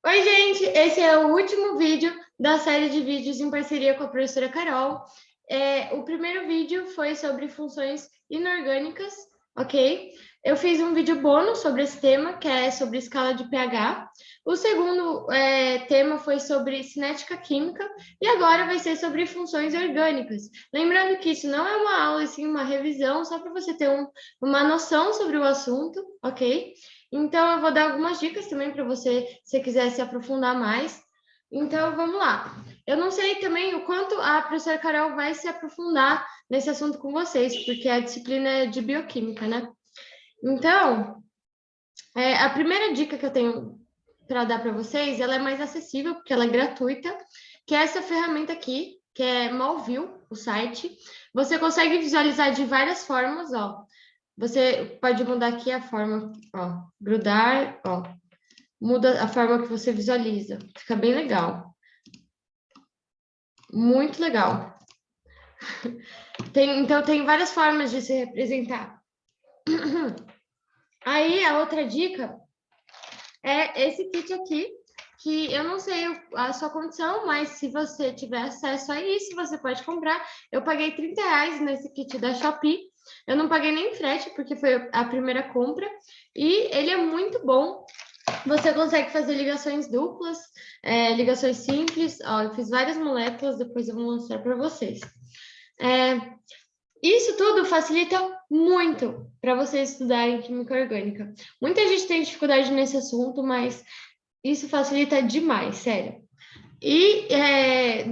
Oi, gente! Esse é o último vídeo da série de vídeos em parceria com a professora Carol. O primeiro vídeo foi sobre funções inorgânicas, ok? Eu fiz um vídeo bônus sobre esse tema, que é sobre escala de pH. O segundo tema foi sobre cinética química e agora vai ser sobre funções orgânicas. Lembrando que isso não é uma aula, e sim uma revisão, só para você ter uma noção sobre o assunto, ok? Então, eu vou dar algumas dicas também para você, se quiser se aprofundar mais. Então, vamos lá. Eu não sei também o quanto a professora Carol vai se aprofundar nesse assunto com vocês, porque a disciplina é de bioquímica, né? Então, a primeira dica que eu tenho para dar para vocês, ela é mais acessível, porque ela é gratuita, que é essa ferramenta aqui, que é Malview, o site. Você consegue visualizar de várias formas, ó. Você pode mudar aqui a forma, ó, grudar, ó, muda a forma que você visualiza. Fica bem legal. Muito legal. Então, tem várias formas de se representar. Aí, a outra dica é esse kit aqui, que eu não sei a sua condição, mas se você tiver acesso a isso, você pode comprar. Eu paguei R$ 30 nesse kit da Shopee. Eu não paguei nem frete, porque foi a primeira compra. E ele é muito bom. Você consegue fazer ligações duplas, ligações simples. Ó, eu fiz várias moléculas, depois eu vou mostrar para vocês. Isso tudo facilita muito para você estudar em química orgânica. Muita gente tem dificuldade nesse assunto, mas isso facilita demais, sério. E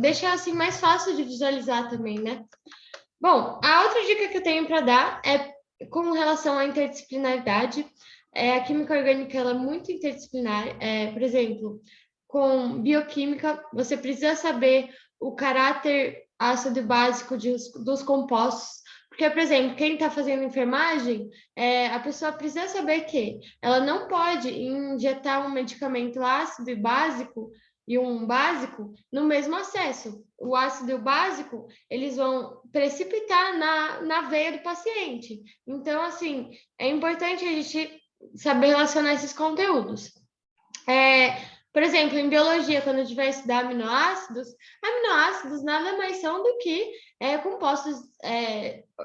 deixa assim mais fácil de visualizar também, né? Bom, a outra dica que eu tenho para dar é com relação à interdisciplinaridade. A química orgânica ela é muito interdisciplinar. Por exemplo, com bioquímica, você precisa saber o caráter ácido e básico dos compostos. Porque, por exemplo, quem está fazendo enfermagem, a pessoa precisa saber que ela não pode injetar um medicamento ácido e básico e um básico no mesmo acesso. O ácido e o básico, eles vão precipitar na veia do paciente. Então, assim, é importante a gente saber relacionar esses conteúdos. Por exemplo, em biologia, quando a gente vai estudar aminoácidos nada mais são do que compostos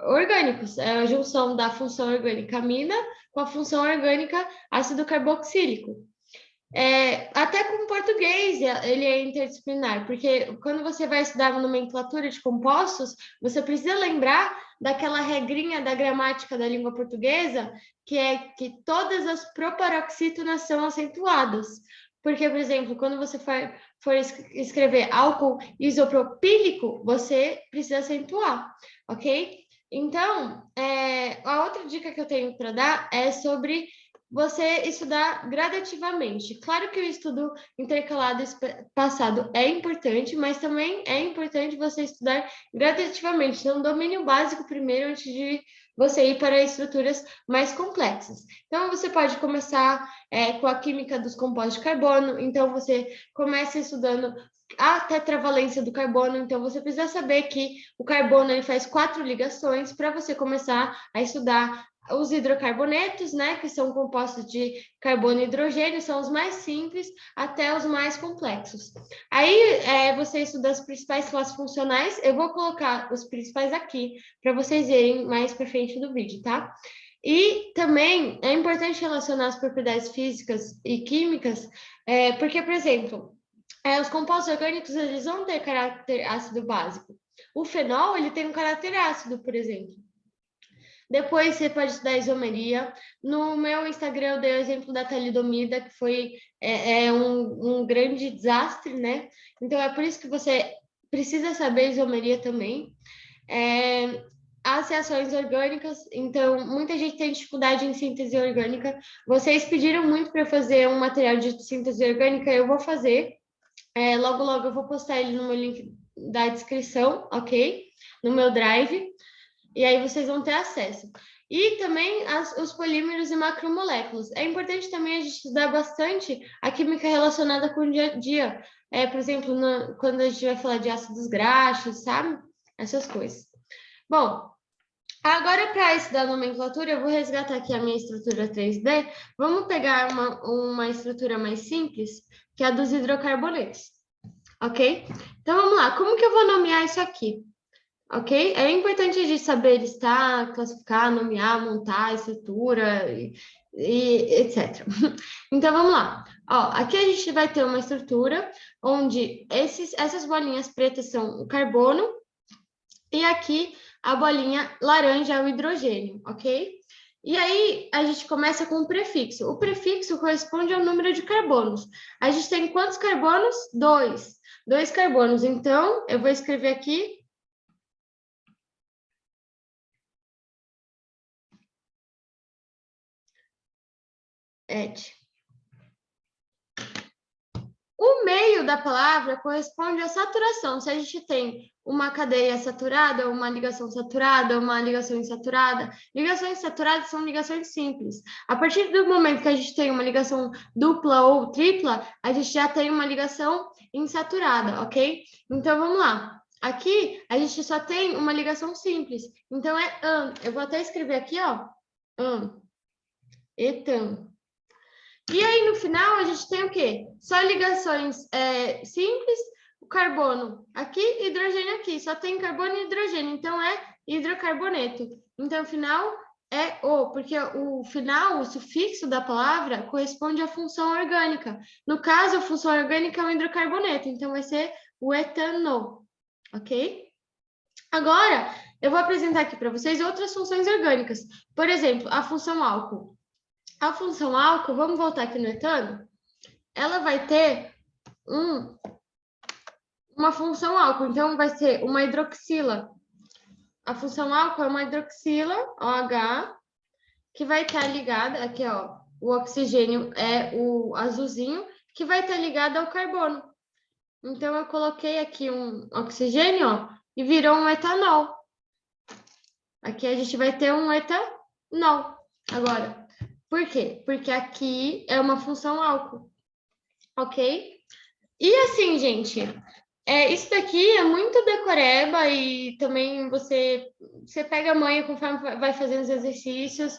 orgânicos, é a junção da função orgânica amina com a função orgânica ácido carboxílico. Até com o português ele é interdisciplinar, porque quando você vai estudar a nomenclatura de compostos, você precisa lembrar daquela regrinha da gramática da língua portuguesa, que é que todas as proparoxítonas são acentuadas. Porque, por exemplo, quando você for escrever álcool isopropílico, você precisa acentuar, ok? Então, a outra dica que eu tenho para dar é sobre você estudar gradativamente. Claro que o estudo intercalado passado é importante, mas também é importante você estudar gradativamente. Então, domínio básico primeiro, antes de você ir para estruturas mais complexas. Então, você pode começar com a química dos compostos de carbono. Então, você começa estudando a tetravalência do carbono. Então, você precisa saber que o carbono ele faz 4 ligações para você começar a estudar os hidrocarbonetos, né, que são compostos de carbono e hidrogênio, são os mais simples até os mais complexos. Aí você estuda as principais classes funcionais, eu vou colocar os principais aqui para vocês verem mais para frente do vídeo, tá? E também é importante relacionar as propriedades físicas e químicas, porque, por exemplo, os compostos orgânicos eles vão ter caráter ácido básico. O fenol ele tem um caráter ácido, por exemplo. Depois você pode estudar isomeria. No meu Instagram eu dei o exemplo da talidomida, que foi um grande desastre, né? Então é por isso que você precisa saber isomeria também. As reações orgânicas, então muita gente tem dificuldade em síntese orgânica. Vocês pediram muito para fazer um material de síntese orgânica, eu vou fazer. Logo, logo eu vou postar ele no meu link da descrição, ok? No meu Drive. E aí vocês vão ter acesso. E também os polímeros e macromoléculas. É importante também a gente estudar bastante a química relacionada com o dia a dia. Por exemplo, quando a gente vai falar de ácidos graxos, sabe? Essas coisas. Bom, Agora, para estudar nomenclatura, eu vou resgatar aqui a minha estrutura 3D. Vamos pegar uma estrutura mais simples, que é a dos hidrocarbonetos, ok? Então, vamos lá. Como que eu vou nomear isso aqui? Ok? É importante a gente saber listar, classificar, nomear, montar a estrutura e etc. Então, vamos lá. Ó, aqui a gente vai ter uma estrutura onde essas bolinhas pretas são o carbono e aqui a bolinha laranja é o hidrogênio, ok? E aí a gente começa com o prefixo. O prefixo corresponde ao número de carbonos. A gente tem quantos carbonos? Dois. Dois carbonos. Então, eu vou escrever aqui et. O meio da palavra corresponde à saturação. Se a gente tem uma cadeia saturada, uma ligação saturada, uma ligação insaturada. Ligações saturadas são ligações simples. A partir do momento que a gente tem uma ligação dupla ou tripla, a gente já tem uma ligação insaturada, ok? Então, vamos lá. Aqui, a gente só tem uma ligação simples. Então, é an. Eu vou até escrever aqui, ó. An. Etan. E aí, no final, a gente tem o quê? Só ligações simples, o carbono aqui, hidrogênio aqui. Só tem carbono e hidrogênio, então é hidrocarboneto. Então, o final é o, porque o final, o sufixo da palavra, corresponde à função orgânica. No caso, a função orgânica é o hidrocarboneto, então vai ser o etano, ok? Agora, eu vou apresentar aqui para vocês outras funções orgânicas. Por exemplo, a função álcool. A função álcool, vamos voltar aqui no etano, ela vai ter uma função álcool, então vai ser uma hidroxila. A função álcool é uma hidroxila, OH, que vai estar ligada, aqui ó, o oxigênio é o azulzinho, que vai estar ligado ao carbono. Então, eu coloquei aqui um oxigênio, ó, e virou um etanol. Aqui a gente vai ter um etanol. Agora, por quê? Porque aqui é uma função álcool, ok? E assim, gente, isso daqui é muito decoreba e também você pega a manha conforme vai fazendo os exercícios.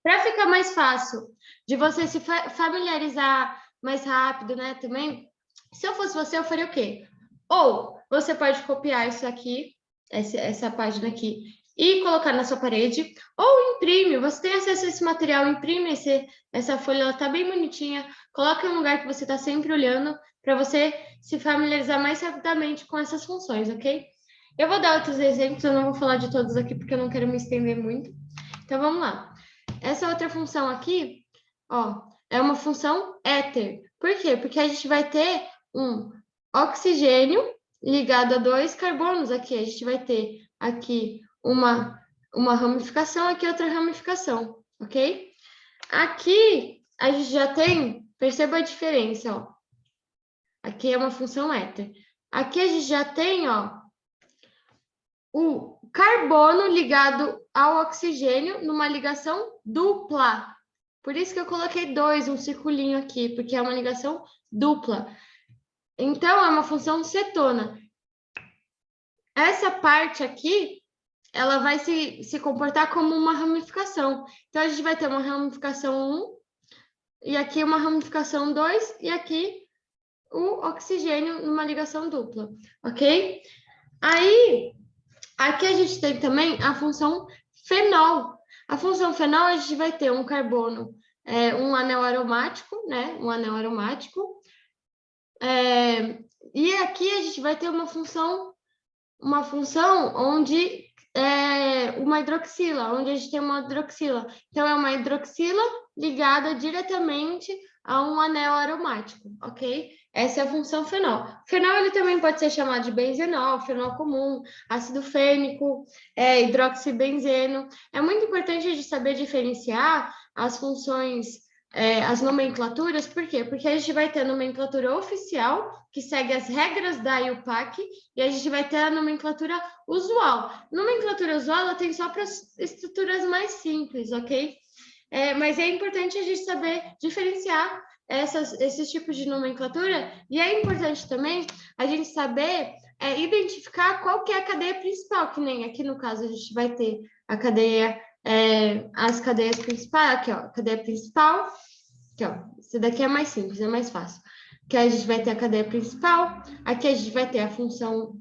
Para ficar mais fácil de você se familiarizar mais rápido, né? Também, se eu fosse você, eu faria o quê? Ou você pode copiar isso aqui, essa página aqui, e colocar na sua parede, ou imprime. Você tem acesso a esse material, imprime essa folha, ela tá bem bonitinha. Coloca em um lugar que você está sempre olhando, para você se familiarizar mais rapidamente com essas funções, ok? Eu vou dar outros exemplos, eu não vou falar de todos aqui, porque eu não quero me estender muito. Então, vamos lá. Essa outra função aqui, ó, é uma função éter. Por quê? Porque a gente vai ter um oxigênio ligado a dois carbonos aqui. A gente vai ter aqui uma ramificação, aqui outra ramificação, ok? Aqui a gente já tem, perceba a diferença, ó. Aqui é uma função éter. Aqui a gente já tem, ó, o carbono ligado ao oxigênio numa ligação dupla. Por isso que eu coloquei dois, um circulinho aqui, porque é uma ligação dupla. Então, é uma função cetona. Essa parte aqui, ela vai se comportar como uma ramificação. Então, a gente vai ter uma ramificação 1, e aqui uma ramificação 2, e aqui o oxigênio numa ligação dupla, ok? Aí, aqui a gente tem também a função fenol. A função fenol, a gente vai ter um carbono, um anel aromático, né? Um anel aromático. E aqui a gente vai ter uma função onde uma hidroxila, onde a gente tem uma hidroxila. Então, é uma hidroxila ligada diretamente a um anel aromático, ok? Essa é a função fenol. Fenol, ele também pode ser chamado de benzenol, fenol comum, ácido fênico, hidroxibenzeno. É muito importante a gente saber diferenciar as funções, as nomenclaturas, por quê? Porque a gente vai ter a nomenclatura oficial, que segue as regras da IUPAC, e a gente vai ter a nomenclatura usual. Nomenclatura usual, ela tem só para as estruturas mais simples, ok? Mas é importante a gente saber diferenciar esses tipos de nomenclatura, e é importante também a gente saber identificar qual que é a cadeia principal, que nem aqui no caso a gente vai ter a cadeia, as cadeias principais, aqui ó, a cadeia principal, aqui ó, esse daqui é mais simples, é mais fácil. Aqui a gente vai ter a cadeia principal, aqui a gente vai ter a função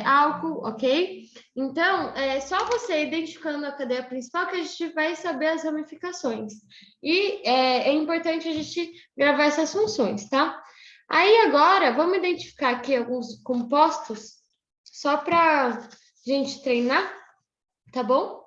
álcool, ok? Então, é só você identificando a cadeia principal que a gente vai saber as ramificações. E é importante a gente gravar essas funções, tá? Aí agora, vamos identificar aqui alguns compostos, só para a gente treinar, tá bom?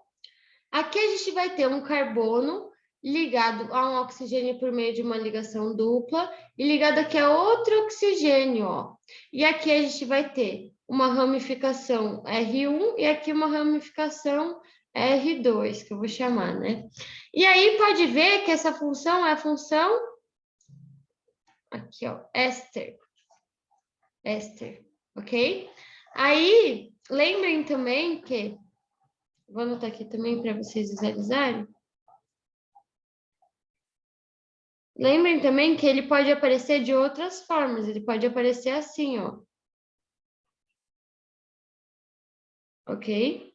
Aqui a gente vai ter um carbono ligado a um oxigênio por meio de uma ligação dupla e ligado aqui a outro oxigênio, ó. E aqui a gente vai ter uma ramificação R1 e aqui uma ramificação R2, que eu vou chamar, né? E aí pode ver que essa função é a função aqui, ó, éster, ok? Aí, lembrem também que, vou anotar aqui também para vocês visualizarem. Lembrem também que ele pode aparecer de outras formas, ele pode aparecer assim, ó. Ok?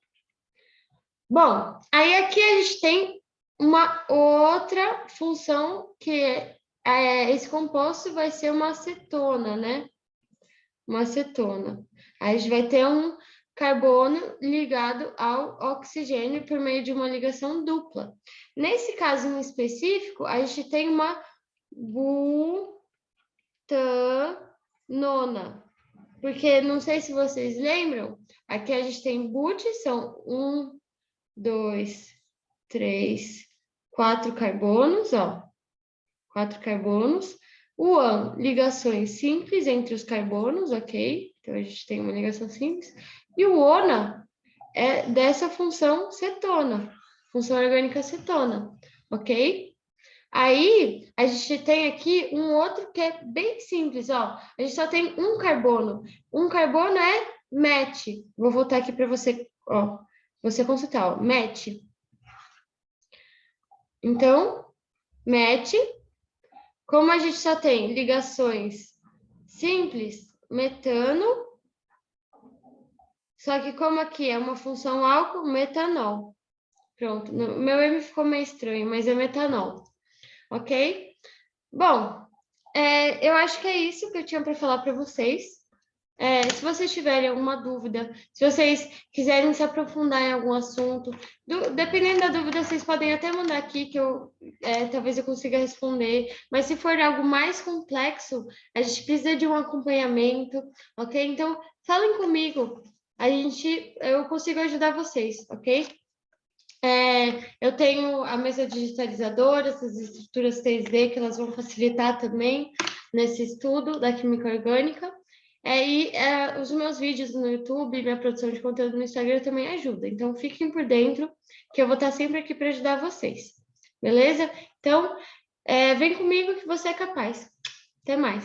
Bom, aí aqui a gente tem uma outra função que esse composto vai ser uma acetona, né? Uma acetona. Aí a gente vai ter um carbono ligado ao oxigênio por meio de uma ligação dupla. Nesse caso em específico, a gente tem uma butanona. Porque não sei se vocês lembram, aqui a gente tem but, são 1, 2, 3, 4 carbonos, ó. 4 carbonos. O AN, ligações simples entre os carbonos, ok? Então, a gente tem uma ligação simples. E o ONA é dessa função cetona, função orgânica cetona, ok? Aí, a gente tem aqui um outro que é bem simples, ó. A gente só tem um carbono. Um carbono é MET. Vou voltar aqui para você, ó. Você consultar, ó. MET. Então, MET. Como a gente só tem ligações simples, metano. Só que como aqui é uma função álcool, metanol. Pronto. Meu M ficou meio estranho, mas é metanol. Ok? Bom, eu acho que é isso que eu tinha para falar para vocês. Se vocês tiverem alguma dúvida, se vocês quiserem se aprofundar em algum assunto, dependendo da dúvida, vocês podem até mandar aqui que talvez eu consiga responder. Mas se for algo mais complexo, a gente precisa de um acompanhamento, ok? Então, falem comigo, eu consigo ajudar vocês, ok? Eu tenho a mesa digitalizadora, essas estruturas 3D que elas vão facilitar também nesse estudo da química orgânica. Os meus vídeos no YouTube, minha produção de conteúdo no Instagram também ajuda. Então, fiquem por dentro, que eu vou estar sempre aqui para ajudar vocês. Beleza? Então, vem comigo que você é capaz. Até mais.